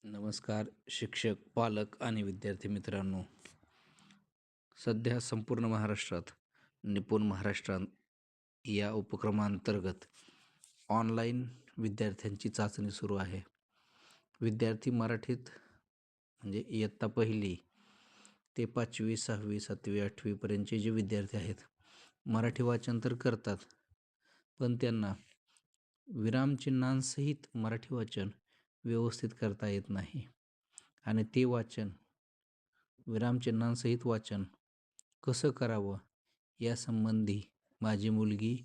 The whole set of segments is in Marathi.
नमस्कार शिक्षक, पालक आणि विद्यार्थी मित्रांनो. सध्या संपूर्ण महाराष्ट्रात निपुण महाराष्ट्रात या उपक्रमांतर्गत ऑनलाईन विद्यार्थ्यांची चाचणी सुरू आहे. विद्यार्थी मराठीत म्हणजे इयत्ता पहिली ते 5वी, 6वी, 7वी, 8वीपर्यंतचे जे विद्यार्थी आहेत, मराठी वाचन तर करतात, पण त्यांना विरामचिन्हांसहित मराठी वाचन व्यवस्थित करता येत नाही. आणि ते वाचन, विरामचिन्हांसहित वाचन कसं करावं यासंबंधी माझी मुलगी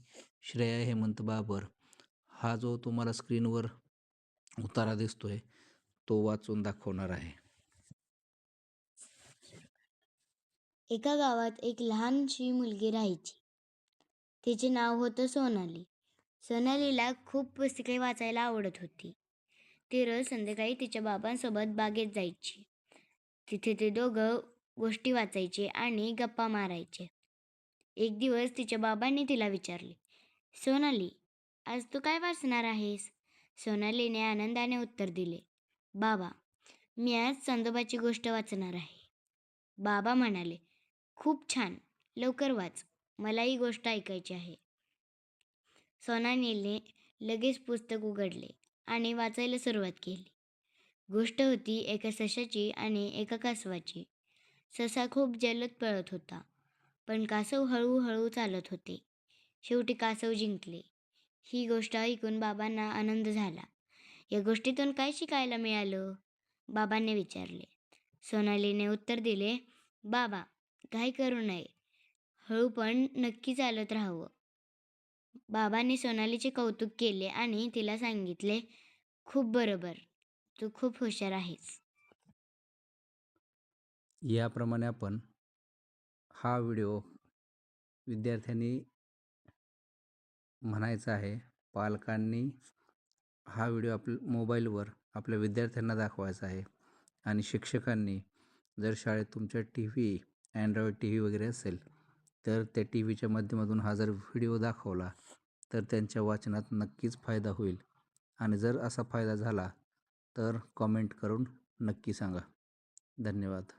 श्रेया हेमंत बाबर हा जो तुम्हाला स्क्रीनवर उतारा दिसतोय तो वाचून दाखवणार आहे. एका गावात एक लहानशी मुलगी राहायची. तिचे नाव होतं सोनाली. सोनालीला खूप पुस्तके वाचायला आवडत होती. ती रोज संध्याकाळी तिच्या बाबांसोबत बागेत जायची. तिथे ते दोघं गोष्टी वाचायचे आणि गप्पा मारायचे. एक दिवस तिच्या बाबांनी तिला विचारले, सोनाली, आज तू काय वाचणार आहेस? सोनालीने आनंदाने उत्तर दिले, बाबा, मी आज चांदोबाची गोष्ट वाचणार आहे. बाबा म्हणाले, खूप छान, लवकर वाच, मला ही गोष्ट ऐकायची आहे. सोनालीने लगेच पुस्तक उघडले आणि वाचायला सुरुवात केली. गोष्ट होती एका सशाची आणि एका कासवाची. ससा खूप जलद पळत होता, पण कासव हळूहळू चालत होते. शेवटी कासव जिंकले. ही गोष्ट ऐकून बाबांना आनंद झाला. या गोष्टीतून काय शिकायला मिळालं? बाबांनी विचारले. सोनालीने उत्तर दिले, बाबा, घाई करू नये, हळू पण नक्की चालत राहावं. बाबांनी सोनालीचे कौतुक केले आणि तिला सांगितले, खूप बरोबर, तू खूप हुशार आहेस. याप्रमाणे आपण हा व्हिडिओ विद्यार्थ्यांनी म्हणायचा आहे, पालकांनी हा व्हिडिओ आपल्या मोबाईलवर आपल्या विद्यार्थ्यांना दाखवायचा आहे आणि शिक्षकांनी जर शाळेत तुमच्या TV, अँड्रॉइड TV वगैरे असेल तर त्या TVच्या माध्यमातून हा जर व्हिडिओ दाखवला तर त्यांच्या वाचनात नक्कीच फायदा होईल. आणि जर असा फायदा झाला तर कॉमेंट करून नक्की सांगा. धन्यवाद.